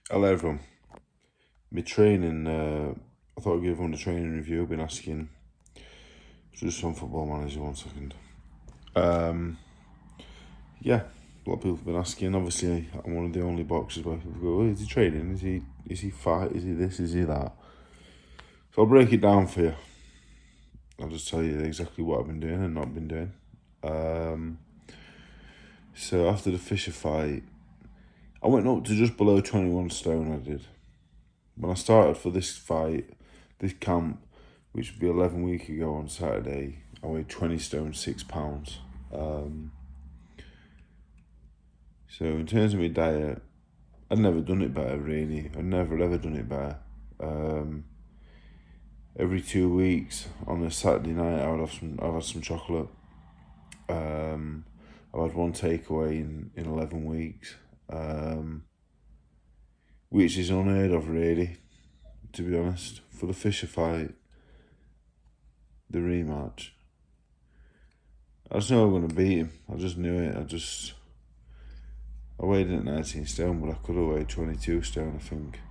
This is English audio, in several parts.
Hello everyone. My training, I thought I'd give everyone a training review. I've been asking, just on Football Manager, 1 second. Yeah, a lot of people have been asking. Obviously, I'm one of the only boxers where people go, oh, is he training? Is he fight? Is he this? Is he that? So I'll break it down for you. I'll just tell you exactly what I've been doing and not been doing. So after the Fisher fight, I went up to just below 21 stone, I did. When I started for this fight, this camp, which would be 11 weeks ago on Saturday, I weighed 20 stone, 6 pounds. So in terms of my diet, I'd never done it better really. I'd never ever done it better. Every 2 weeks on a Saturday night, I'd have some chocolate. I've had one takeaway in 11 weeks, which is unheard of really, to be honest. For the Fisher fight, the rematch, I just knew I was going to beat him. I just knew it. I weighed in at 19 stone, but I could have weighed 22 stone, I think.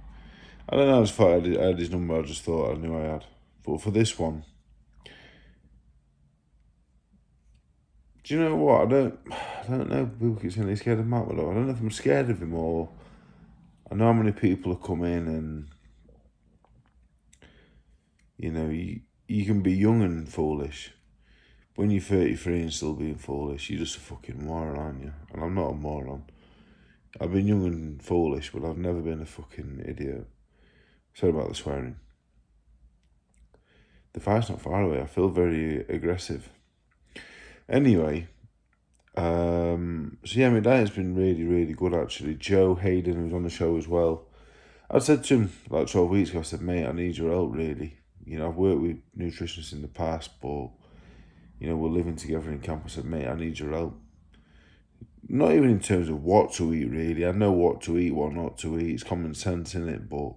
I don't know, I just thought I had his number. I just thought I knew I had. But for this one, do you know what? I don't know. People keep saying they're scared of Makhmudov. I don't know if I'm scared of him or I know how many people have come in and, you know, you can be young and foolish. When you're 33 and still being foolish, you're just a fucking moron, aren't you? And I'm not a moron. I've been young and foolish, but I've never been a fucking idiot. Sorry about the swearing. The fight's not far away. I feel very aggressive. Anyway, so yeah, my diet's been really, really good actually. Joe Hayden, who was on the show as well, I said to him like 12 weeks ago, I said, mate, I need your help really. You know, I've worked with nutritionists in the past, but, you know, we're living together in camp. I said, mate, I need your help. Not even in terms of what to eat really. I know what to eat, what not to eat. It's common sense in it, but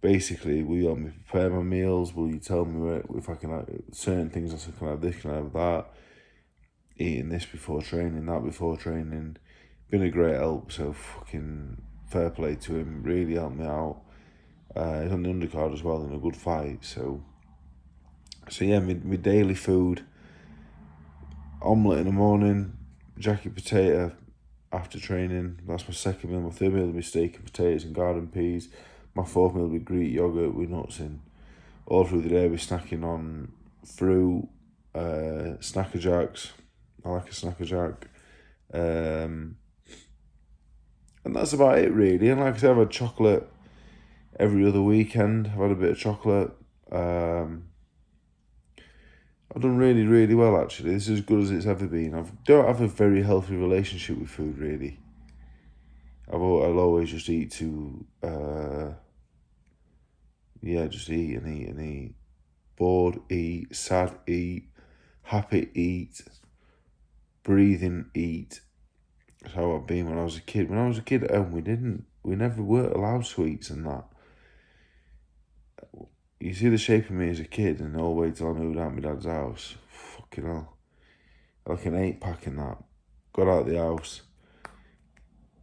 basically, will you help me prepare my meals? Will you tell me if I can have certain things? I said, can I have this, can I have that? Eating this before training, that before training. Been a great help, so fucking fair play to him. Really helped me out. He's on the undercard as well in a good fight. So yeah, my daily food: omelette in the morning, jacket potato after training. That's my second meal. My third meal will be steak and potatoes and garden peas. My fourth meal will be Greek yogurt with nuts in. All through the day, I'll be snacking on fruit, Snacker Jacks. I like a Snacker Jack. And that's about it, really. And like I said, I've had chocolate every other weekend. I've had a bit of chocolate. I've done really, really well, actually. This is as good as it's ever been. I don't have a very healthy relationship with food, really. I'll always just eat to, just eat and eat and eat. Bored, eat. Sad, eat. Happy, eat. Breathing, eat. That's how I've been when I was a kid. When I was a kid at home, we never were allowed sweets and that. You see the shape of me as a kid and all the way till I moved out of my dad's house. Fucking hell. Like an 8-pack in that. Got out of the house.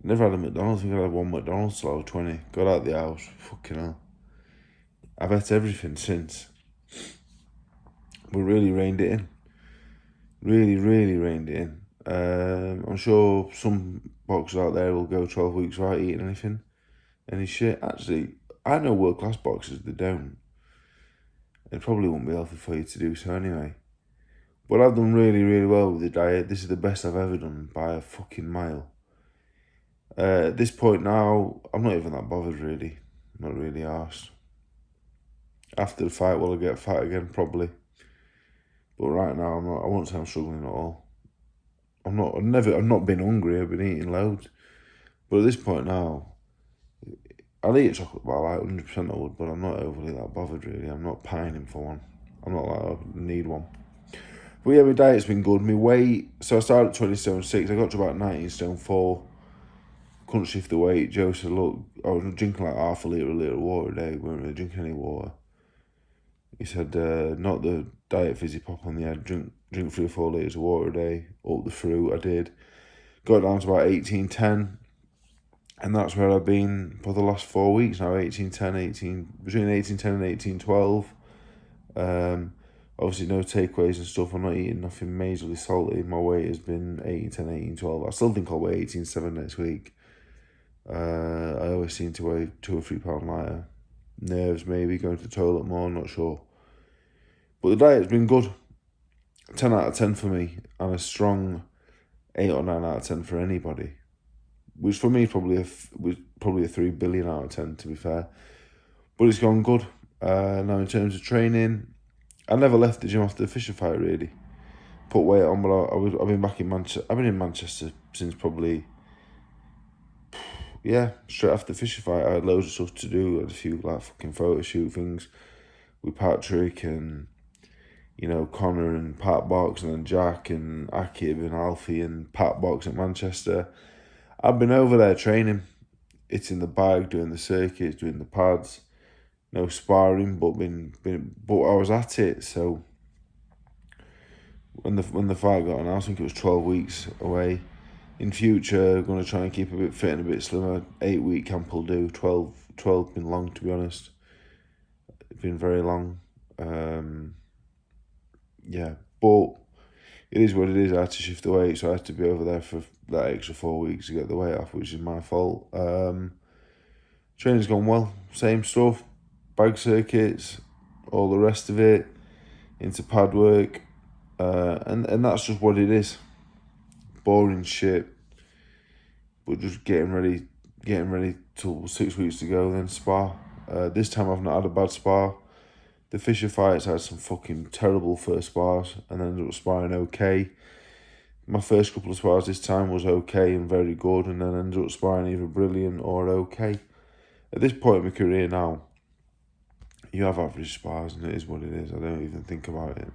Never had a McDonald's. I think I had one McDonald's till I was 20. Got out of the house. Fucking hell. I've ate everything since. We really reined it in. Really, really reined it in. I'm sure some boxers out there will go 12 weeks without eating anything. Any shit. Actually, I know world-class boxers that don't. It probably won't be healthy for you to do so anyway. But I've done really, really well with the diet. This is the best I've ever done by a fucking mile. At this point now, I'm not even that bothered really. I'm not really arsed. After the fight, will I get a fight again? Probably. But right now, I won't say I'm struggling at all. I've not been hungry. I've been eating loads. But at this point now, I'll eat a chocolate bar, like 100% I would, but I'm not overly that bothered really. I'm not pining for one. I'm not like, I need one. But yeah, my diet's been good. My weight, so I started at 20 stone 6. I got to about 19 stone 4. Couldn't shift the weight. Joe said, look, I was drinking like half a litre of water a day. Weren't really drinking any water. He said, not the diet fizzy pop on the head. Drink 3 or 4 litres of water a day. Up the fruit, I did. Got down to about 18:10. And that's where I've been for the last 4 weeks now, between 18:10 and 18:12. Obviously no takeaways and stuff. I'm not eating nothing majorly salty. My weight has been 18:10, 18:12. I still think I'll weigh 18:7 next week. I always seem to weigh 2 or 3 pounds lighter. Nerves maybe, going to the toilet more, not sure. But the diet's been good. 10 out of 10 for me, and a strong 8 or 9 out of 10 for anybody. Which for me was probably a 3 billion out of 10, to be fair. But it's gone good. Now in terms of training, I never left the gym after the Fisher fight, really. Put weight on, but I've been back in Manchester. I've been in Manchester since probably, straight after the Fisher fight. I had loads of stuff to do. I had a few fucking photo shoot things with Patrick and, Connor and Pat Box, and then Jack and Akib and Alfie and Pat Box at Manchester. I've been over there training, hitting the bag, doing the circuits, doing the pads. No sparring, but I was at it. So when the fight got announced, I think it was 12 weeks away. In future, going to try and keep a bit fit and a bit slimmer. 8-week camp will do. 12 been long, to be honest. It's been very long. But it is what it is. I had to shift the weight, so I had to be over there for that extra 4 weeks to get the weight off, which is my fault. Training's gone well. Same stuff. Bag circuits, all the rest of it, into pad work. And that's just what it is. Boring shit. But just getting ready till 6 weeks to go, then spar. This time I've not had a bad spar. The Fisher fights, I had some fucking terrible first spars and then ended up sparring okay. My first couple of spars this time was okay and very good, and then ended up sparring either brilliant or okay. At this point in my career now, you have average spars and it is what it is. I don't even think about it.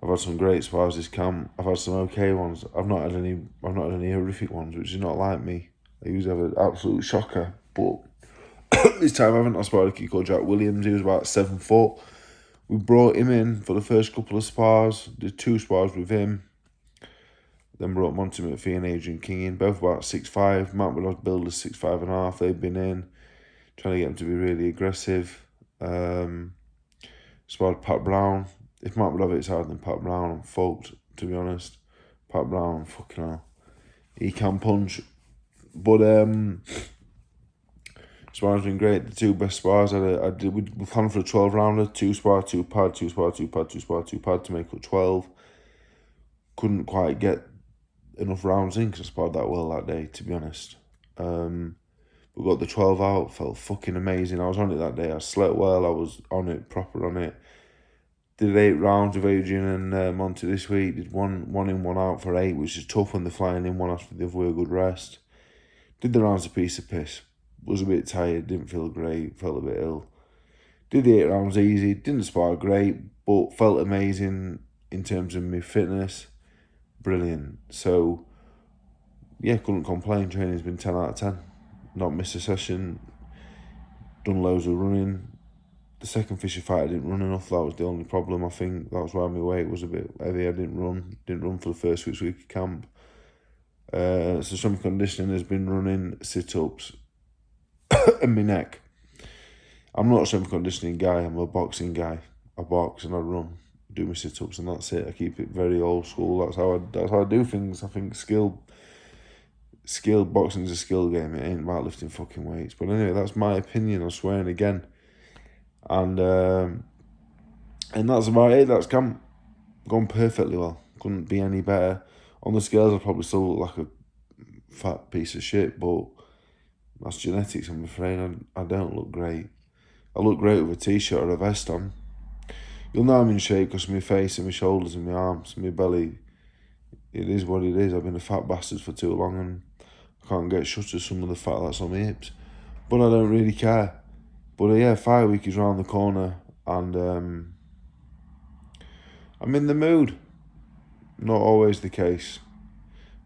I've had some great spars this camp. I've had some okay ones. I've not had any horrific ones, which is not like me. I usually have an absolute shocker, but this time I haven't. I sparred a kid called Jack Williams. He was about 7 foot. We brought him in for the first couple of spars. Did 2 spars with him. Then brought Monty McPhee and Adrian King in, both about 6'5". Makhmudov build is 6'5.5". They've been in, trying to get him to be really aggressive. Sparred Pat Brown. If Makhmudov hits harder than Pat Brown, I'm fucked, to be honest. Pat Brown, fucking hell. He can punch. But sparring's been great. The 2 best spars we planned for a 12-rounder, 2 spar, 2 pad, 2 spar, 2 pad, 2 spar, 2 pad to make up 12. Couldn't quite get enough rounds in because I sparred that well that day, to be honest. We got the 12 out, felt fucking amazing. I was on it that day. I slept well, I was on it, proper on it. Did 8 rounds with Adrian and Monty this week. Did one in, one out for 8, which is tough when they're flying in one after the other with a good rest. Did the rounds a piece of piss. Was a bit tired, didn't feel great, felt a bit ill. Did the 8 rounds easy, didn't spar great, but felt amazing in terms of my fitness. Brilliant. So, couldn't complain. Training's been 10 out of 10. Not missed a session. Done loads of running. The second Fisher fight I didn't run enough. That was the only problem. I think that was why my weight was a bit heavy. I didn't run for the first 6 weeks of camp. So strength conditioning has been running, sit-ups and my neck. I'm not a strength conditioning guy. I'm a boxing guy. I box and I run, do my sit-ups, and that's it. I keep it very old school. That's how I do things. I think skill boxing's a skill game. It ain't about lifting fucking weights. But anyway, that's my opinion. I'm swearing again. And that's about it. That's gone perfectly well. Couldn't be any better. On the scales, I probably still look like a fat piece of shit, but that's genetics, I'm afraid. I don't look great. I look great with a t-shirt or a vest on. You'll know I'm in shape because of my face and my shoulders and my arms and my belly. It is what it is. I've been a fat bastard for too long and I can't get shut of some of the fat that's on my hips. But I don't really care. But fight week is round the corner and I'm in the mood. Not always the case,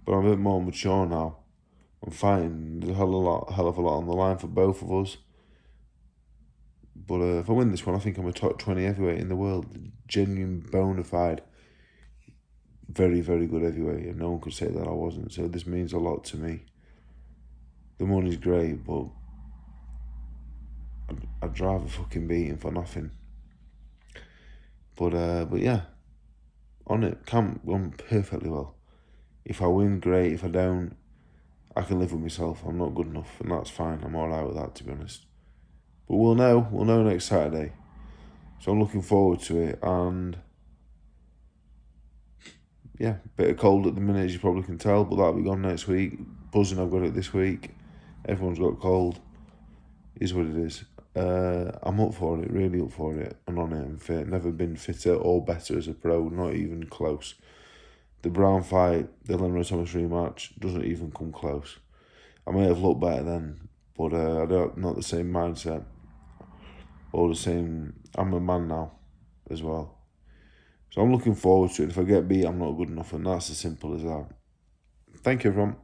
but I'm a bit more mature now. I'm fighting. There's a hell of a lot on the line for both of us. But if I win this one, I think I'm a top 20 heavyweight in the world. Genuine, bona fide, very, very good heavyweight. And no one could say that I wasn't. So this means a lot to me. the money's great, but I'd rather fucking beat him for nothing. But yeah, on it, camp gone perfectly well. If I win, great. If I don't, I can live with myself. I'm not good enough, and that's fine. I'm alright with that, to be honest. But we'll know. We'll know next Saturday. So I'm looking forward to it. And yeah, bit of cold at the minute, as you probably can tell, but that'll be gone next week. Buzzing, I've got it this week. Everyone's got cold. Is what it is. I'm up for it, really up for it, and on it and fit. Never been fitter or better as a pro, not even close. The Brown fight, the Lennon Thomas rematch, doesn't even come close. I may have looked better then, but I don't, not the same mindset or the same. I'm a man now, as well. So I'm looking forward to it. If I get beat, I'm not good enough, and that's as simple as that. Thank you, everyone.